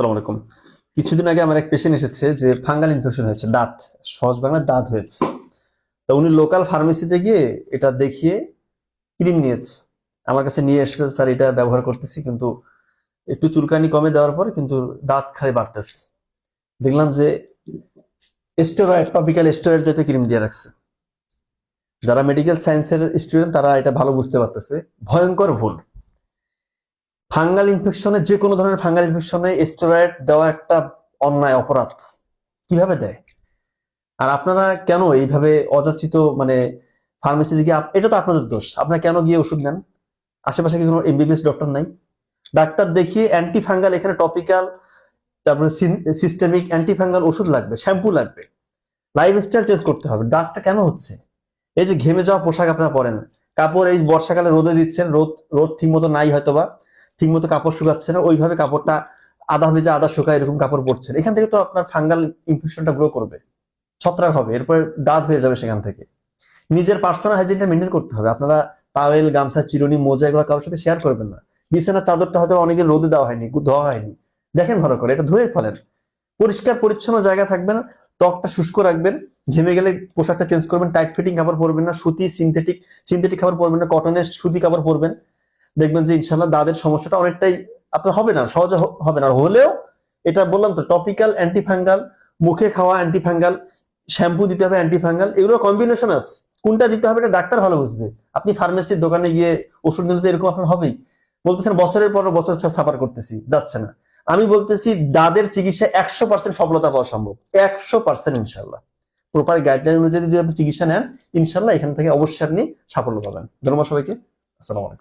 আসসালামু আলাইকুম। কিছুদিন আগে আমার এক পেশেন্ট এসেছে যে ফাঙ্গাল ইনফেকশন হয়েছে, দাঁত, সহজ বাংলা দাঁত হয়েছে। তো উনি লোকাল ফার্মেসিতে গিয়ে এটা দেখিয়ে ক্রিম নিয়েছে, আমার কাছে নিয়ে এসেছে, স্যার এটা ব্যবহার করতেছি কিন্তু একটু চুলকানি কমে দেওয়ার পর কিন্তু দাঁত খালি বাড়তেছে। দেখলাম যে স্টেরয়েড, টপিক্যাল স্টেরয়েড জাতীয় ক্রিম দিয়ে রাখছে। যারা মেডিকেল সায়েন্সের স্টুডেন্ট তারা এটা ভালো বুঝতে পারতেছে, ভয়ঙ্কর ভুল। ফাঙ্গাল ইনফেকশনে, যে কোনো ধরনের ফাঙ্গাল ইনফেকশনে স্টেরয়েড দেওয়া একটা অন্যায়, অপরাধ। কিভাবে দেয়? আর আপনারা কেন এইভাবে অযাচিত ফার্মেসি দিকে এটা তো আপনাদের দোষ। আপনারা কেন গিয়ে ওষুধ নেন? আশেপাশে কি কোনো এমবিবিএস ডক্টর নাই? ডাক্তার দেখিয়ে অ্যান্টি ফাঙ্গাল, এখানে টপিক্যাল, তারপরে সিস্টেমিক অ্যান্টি ফাঙ্গাল ওষুধ লাগবে, শ্যাম্পু লাগবে, লাইফস্টাইল চেঞ্জ করতে হবে। দাগটা কেন হচ্ছে? এই যে ঘেমে যাওয়া পোশাক আপনারা পরেন, কাপড় এই বর্ষাকালে রোদে দিচ্ছেন, রোদ রোদ ঠিক মতো নাই, হয়তোবা ঠিক মতো কাপড় শুকাচ্ছে না, ওইভাবে কাপড়টা আধা ভেজা আধা শুকায় এরকম কাপড় পরছেন, এখান থেকে তো আপনার ফাঙ্গাল ইনফেকশনটা গ্রো করবে, ছত্রাক হবে, এরপরে দাঁত হয়ে যাবে সেখান থেকে। নিজের পার্সোনাল হাইজিনটা মেনটেন করতে হবে। আপনারা টাওয়েল, গামছা, চিরুনি, মোজা এগুলো কারোর সাথে শেয়ার করবেন না। বিছানার চাদরটা হয়তো অনেকদিন রোদে দেওয়া হয়নি, ধোয়া হয়নি, দেখেন ভালো করে, এটা ধুয়ে ফেলেন। পরিষ্কার পরিচ্ছন্ন জায়গা থাকবেন, ত্বকটা শুষ্ক রাখবেন। ঘেমে গেলে পোশাকটা চেঞ্জ করবেন, টাইট ফিটিং কাপড় পরবেন না, সুতি সিনথেটিক সিনথেটিক কাপড় পরবেন না, কটনের সুতি কাপড় পরবেন। দেখবেন যে ইনশাল্লাহ দাঁতের সমস্যাটা অনেকটাই আপনার হবে না, সহজে হবে না। হলেও এটা বললাম তো, টপিক্যাল অ্যান্টি ফাঙ্গাল, মুখে খাওয়া অ্যান্টি ফাঙ্গাল, শ্যাম্পু দিতে হবে অ্যান্টি ফাঙ্গাল, এগুলো কম্বিনেশন আছে। কোনটা দিতে হবে এটা ডাক্তার ভালো বুঝবে। আপনি ফার্মেসির দোকানে গিয়ে ওষুধ নিলে তো এরকম আপনার হবেই। বলতেছেন বছরের পর বছর সাফার করতেছি, যাচ্ছে না। আমি বলতেছি দাঁতের চিকিৎসা 100% সফলতা পাওয়া সম্ভব, 100% ইনশাল্লাহ। প্রপার গাইডলাইন অনুযায়ী যদি আপনি চিকিৎসা নেন, ইনশাল্লাহ এখান থেকে অবশ্যই আপনি সাফল্য পাবেন। ধন্যবাদ সবাইকে। আসসালামু আলাইকুম।